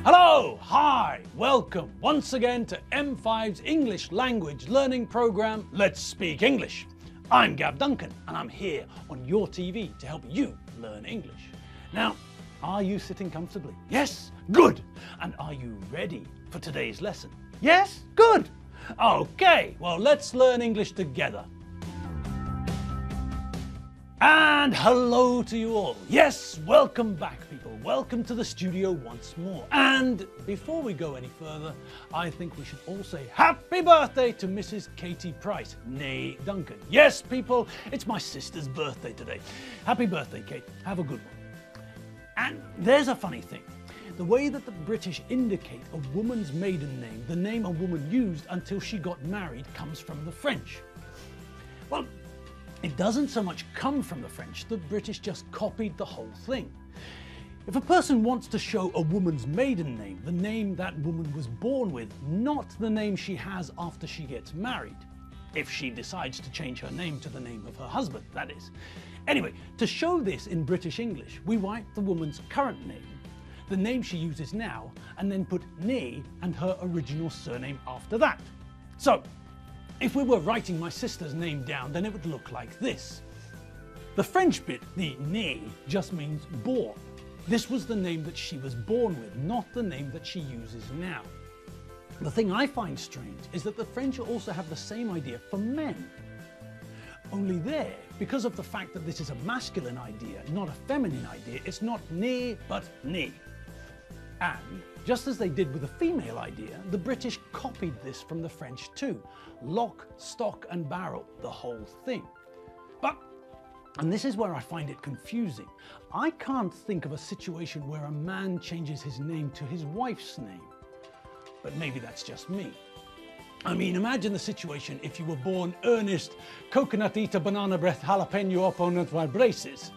Hello, hi, welcome once again to M5's English language learning program, Let's Speak English. I'm Gav Duncan and I'm here on your TV to help you learn English. Now, are you sitting comfortably? Yes? Good! And are you ready for today's lesson? Yes? Good! Okay, well let's learn English together. And hello to you all. Yes, welcome back people. Welcome to the studio once more. And before we go any further, I think we should all say happy birthday to Mrs. Katie Price, née Duncan. Yes people, it's my sister's birthday today. Happy birthday Kate, have a good one. And there's a funny thing. The way that the British indicate a woman's maiden name, the name a woman used until she got married, comes from the French. Well, it doesn't so much come from the French, the British just copied the whole thing. If a person wants to show a woman's maiden name, the name that woman was born with, not the name she has after she gets married. If she decides to change her name to the name of her husband, that is. Anyway, to show this in British English, we write the woman's current name, the name she uses now, and then put née and her original surname after that. So, if we were writing my sister's name down, then it would look like this. The French bit, the née, just means born. This was the name that she was born with, not the name that she uses now. The thing I find strange is that the French also have the same idea for men. Only there, because of the fact that this is a masculine idea, not a feminine idea, it's not née but né. And just as they did with the female idea, the British copied this from the French too. Lock, stock and barrel, the whole thing. But, and this is where I find it confusing, I can't think of a situation where a man changes his name to his wife's name. But maybe that's just me. I mean, imagine the situation if you were born Ernest, coconut eater, banana breath, jalapeno opponent while braces.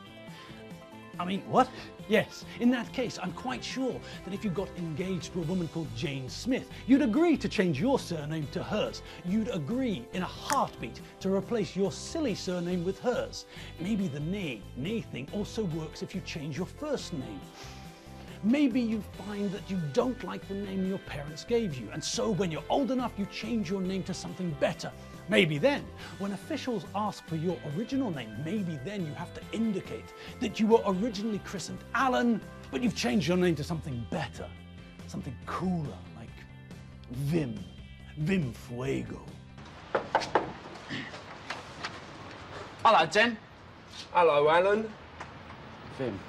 I mean, what? Yes, in that case, I'm quite sure that if you got engaged to a woman called Jane Smith, you'd agree to change your surname to hers. You'd agree in a heartbeat to replace your silly surname with hers. Maybe the née thing also works if you change your first name. Maybe you find that you don't like the name your parents gave you, and so when you're old enough, you change your name to something better. Maybe then, when officials ask for your original name, maybe then you have to indicate that you were originally christened Alan, but you've changed your name to something better, something cooler, like Vim Fuego. Hello, Jen. Hello, Alan. Vim.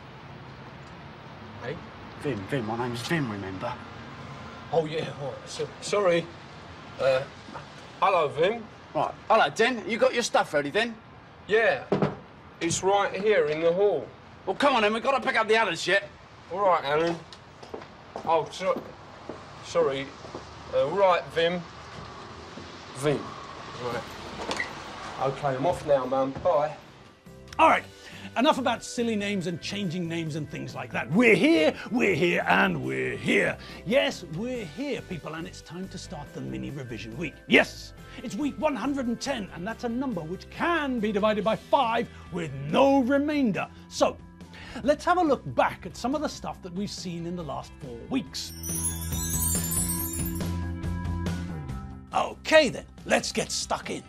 Hey? Vim, my name's Vim, remember? Oh, yeah, sorry. Hello, Vim. Right, hello, Den. You got your stuff ready, then? Yeah, it's right here in the hall. Well, come on, then. We've got to pick up the others yet. All right, Alan. Oh, sorry. Right, Vim. Vim. Right. OK, I'm off now, Mum. Bye. All right, enough about silly names and changing names and things like that. We're here, and we're here. Yes, we're here, people, and it's time to start the mini revision week. Yes, it's week 110, and that's a number which can be divided by 5 with no remainder. So, let's have a look back at some of the stuff that we've seen in the last 4 weeks. Okay then, let's get stuck in.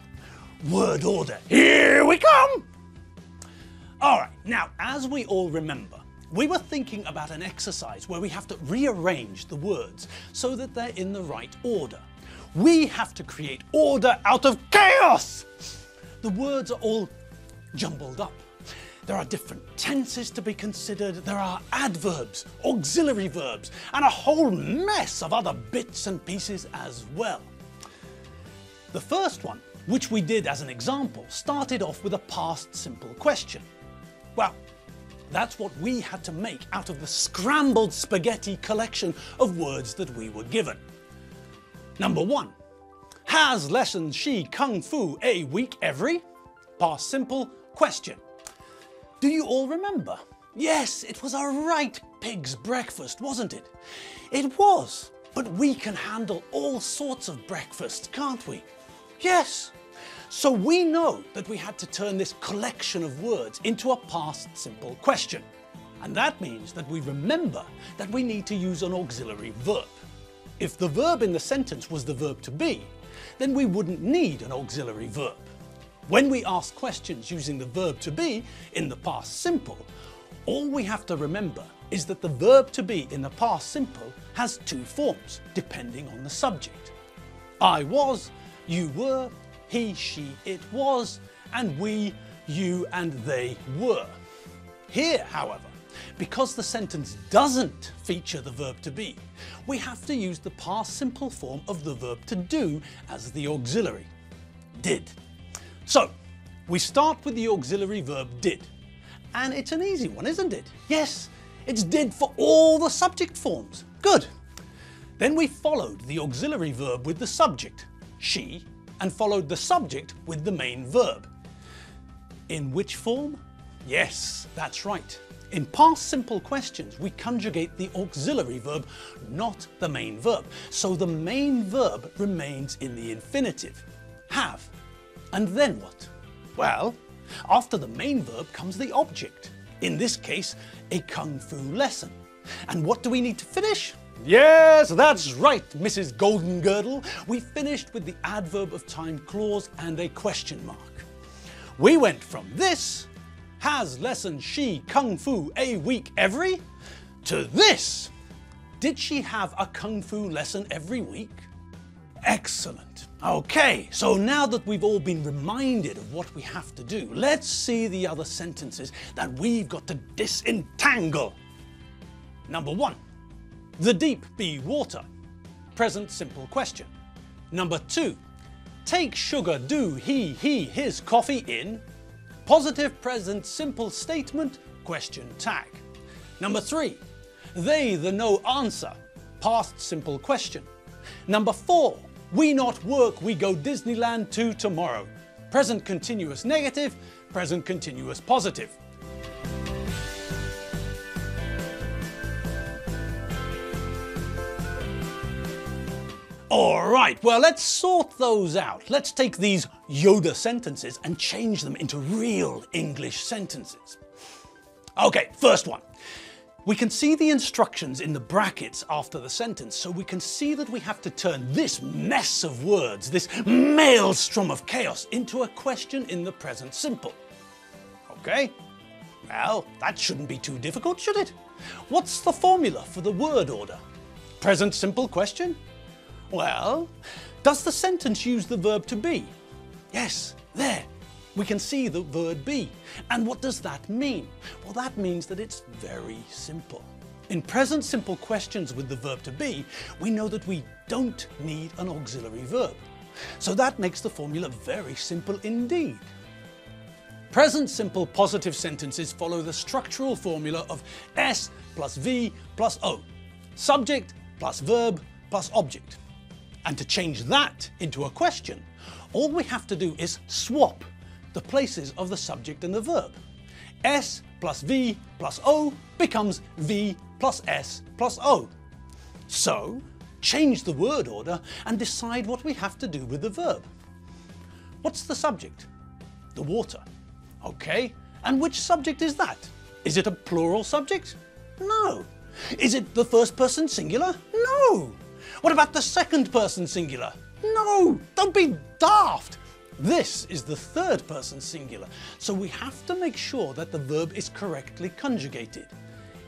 Word order, here we come! All right, now, as we all remember, we were thinking about an exercise where we have to rearrange the words so that they're in the right order. We have to create order out of chaos! The words are all jumbled up. There are different tenses to be considered, there are adverbs, auxiliary verbs, and a whole mess of other bits and pieces as well. The first one, which we did as an example, started off with a past simple question. Well, that's what we had to make out of the scrambled spaghetti collection of words that we were given. Number 1. Has lesson she kung fu a week every? Past simple question. Do you all remember? Yes, it was a right pig's breakfast, wasn't it? It was, but we can handle all sorts of breakfasts, can't we? Yes. So we know that we had to turn this collection of words into a past simple question. And that means that we remember that we need to use an auxiliary verb. If the verb in the sentence was the verb to be, then we wouldn't need an auxiliary verb. When we ask questions using the verb to be in the past simple, all we have to remember is that the verb to be in the past simple has two forms, depending on the subject. I was, you were, he, she, it was, and we, you, and they were. Here, however, because the sentence doesn't feature the verb to be, we have to use the past simple form of the verb to do as the auxiliary, did. So, we start with the auxiliary verb did. And it's an easy one, isn't it? Yes, it's did for all the subject forms. Good. Then we followed the auxiliary verb with the subject, she, and followed the subject with the main verb. In which form? Yes, that's right. In past simple questions, we conjugate the auxiliary verb, not the main verb. So the main verb remains in the infinitive, have. And then what? Well, after the main verb comes the object. In this case, a kung fu lesson. And what do we need to finish? Yes, that's right, Mrs. Golden Girdle. We finished with the adverb of time clause and a question mark. We went from this, has lesson she kung fu a week every, to this, did she have a kung fu lesson every week? Excellent. Okay, so now that we've all been reminded of what we have to do, let's see the other sentences that we've got to disentangle. Number 1, the deep be water. Present simple question. Number 2, take sugar do he his coffee in. Positive present simple statement question tag. Number 3, they the no answer. Past simple question. Number 4, we not work, we go Disneyland to tomorrow. Present continuous negative, present continuous positive. Alright, well let's sort those out. Let's take these Yoda sentences and change them into real English sentences. Okay, first one. We can see the instructions in the brackets after the sentence, so we can see that we have to turn this mess of words, this maelstrom of chaos, into a question in the present simple. Okay? Well, that shouldn't be too difficult, should it? What's the formula for the word order? Present simple question? Well, does the sentence use the verb to be? Yes, there. We can see the verb be. And what does that mean? Well, that means that it's very simple. In present simple questions with the verb to be, we know that we don't need an auxiliary verb. So that makes the formula very simple indeed. Present simple positive sentences follow the structural formula of S plus V plus O. Subject plus verb plus object. And to change that into a question, all we have to do is swap the places of the subject and the verb. S plus V plus O becomes V plus S plus O. So, change the word order and decide what we have to do with the verb. What's the subject? The water. Okay, and which subject is that? Is it a plural subject? No. Is it the first person singular? No. What about the second person singular? No, don't be daft. This is the third person singular, so we have to make sure that the verb is correctly conjugated.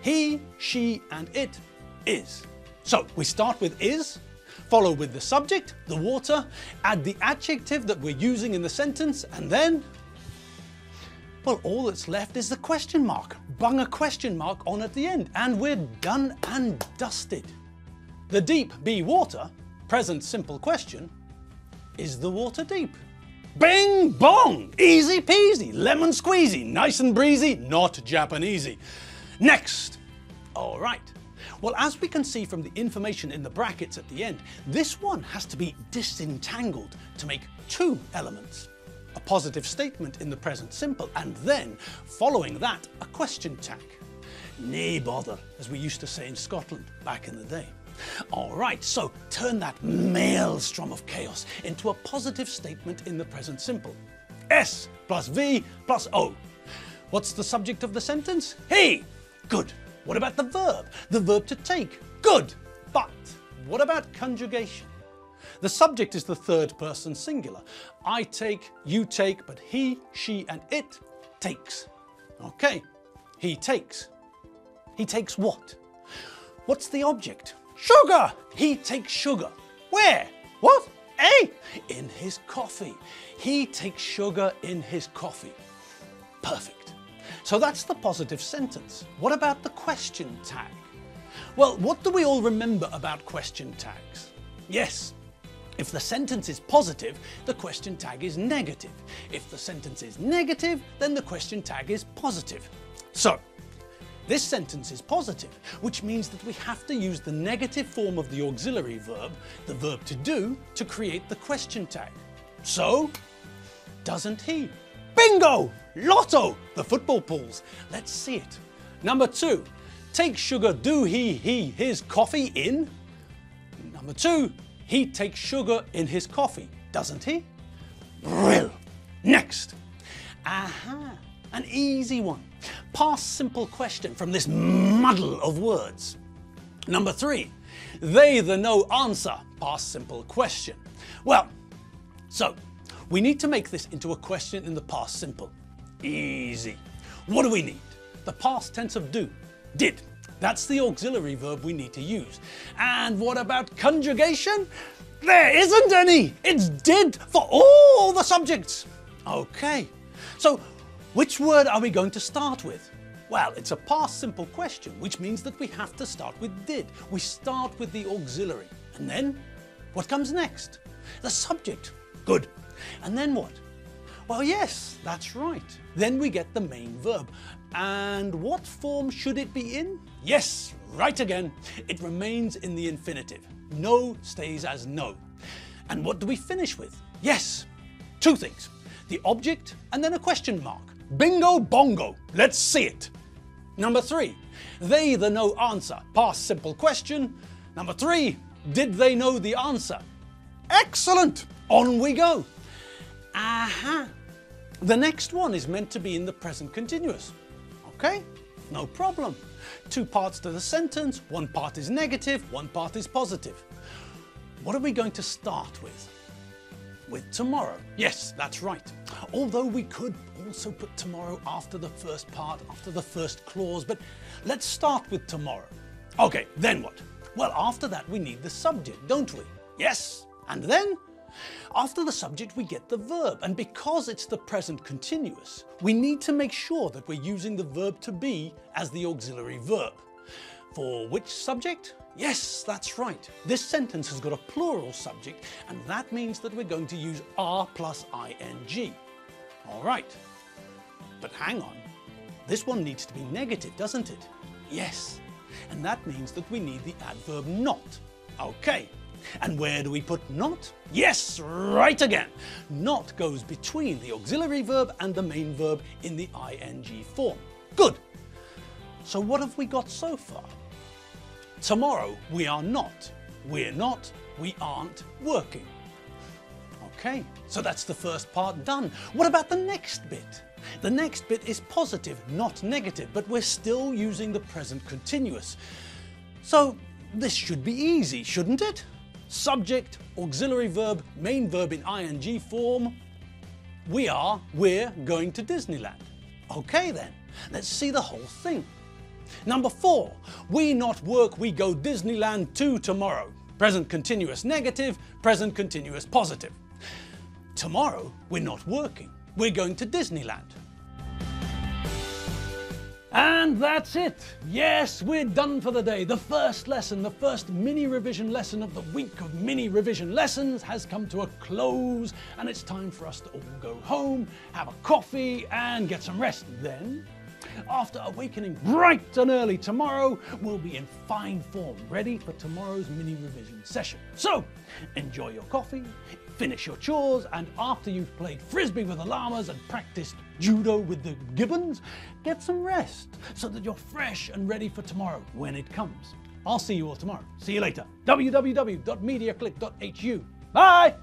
He, she, and it is. So we start with is, follow with the subject, the water, add the adjective that we're using in the sentence, and then, well, all that's left is the question mark. Bung a question mark on at the end, and we're done and dusted. The deep be water, present simple question, is the water deep? Bing bong! Easy peasy, lemon squeezy, nice and breezy, not Japanesey. Next. All right. Well, as we can see from the information in the brackets at the end, this one has to be disentangled to make two elements. A positive statement in the present simple, and then, following that, a question tag. Nay bother, as we used to say in Scotland back in the day. All right, so turn that maelstrom of chaos into a positive statement in the present simple. S plus V plus O. What's the subject of the sentence? He. Good. What about the verb? The verb to take? Good. But what about conjugation? The subject is the third person singular. I take, you take, but he, she, and it takes. Okay, he takes. He takes what? What's the object? Sugar! He takes sugar. Where? What? Eh? In his coffee. He takes sugar in his coffee. Perfect. So that's the positive sentence. What about the question tag? Well, what do we all remember about question tags? Yes, if the sentence is positive, the question tag is negative. If the sentence is negative, then the question tag is positive. So, this sentence is positive, which means that we have to use the negative form of the auxiliary verb, the verb to do, to create the question tag. So, doesn't he? Bingo! Lotto! The football pools. Let's see it. Number 2. Take sugar, do he, his coffee in? Number 2. He takes sugar in his coffee, doesn't he? Brill! Next. Aha! An easy one. Past simple question from this muddle of words. Number 3. They the no answer. Past simple question. Well, so we need to make this into a question in the past simple. Easy. What do we need? The past tense of do. Did. That's the auxiliary verb we need to use. And what about conjugation? There isn't any! It's did for all the subjects. Okay, so which word are we going to start with? Well, it's a past simple question, which means that we have to start with did. We start with the auxiliary. And then, what comes next? The subject. Good. And then what? Well, yes, that's right. Then we get the main verb. And what form should it be in? Yes, right again. It remains in the infinitive. No stays as no. And what do we finish with? Yes, 2 things. The object and then a question mark. Bingo bongo. Let's see it. Number 3. They the no answer. Past simple question. Number 3. Did they know the answer? Excellent. On we go. Aha. The next one is meant to be in the present continuous. Okay, no problem. 2 parts to the sentence, 1 part is negative, 1 part is positive. What are we going to start with? With tomorrow. Yes, that's right. Although we could also put tomorrow after the first part, after the first clause, but let's start with tomorrow. Okay, then what? Well, after that we need the subject, don't we? Yes, and then? After the subject we get the verb, and because it's the present continuous, we need to make sure that we're using the verb to be as the auxiliary verb. For which subject? Yes, that's right. This sentence has got a plural subject, and that means that we're going to use are plus ing. All right, but hang on. This one needs to be negative, doesn't it? Yes, and that means that we need the adverb not. Okay. And where do we put not? Yes, right again. Not goes between the auxiliary verb and the main verb in the ing form. Good. So what have we got so far? Tomorrow we are not. We're not. We aren't working. Okay, so that's the first part done. What about the next bit? The next bit is positive, not negative, but we're still using the present continuous. So this should be easy, shouldn't it? Subject, auxiliary verb, main verb in ing form. We're going to Disneyland. Okay then, let's see the whole thing. Number 4, we not work, we go Disneyland to tomorrow. Present continuous negative, present continuous positive. Tomorrow, we're not working, we're going to Disneyland. And that's it. Yes, we're done for the day. The first lesson, the first mini revision lesson of the week of mini revision lessons has come to a close, and it's time for us to all go home, have a coffee and get some rest. Then, after awakening bright and early tomorrow, we'll be in fine form, ready for tomorrow's mini revision session. So, enjoy your coffee, finish your chores, and after you've played frisbee with the llamas and practiced judo with the gibbons, get some rest so that you're fresh and ready for tomorrow when it comes. I'll see you all tomorrow. See you later. www.mediaclick.hu. Bye!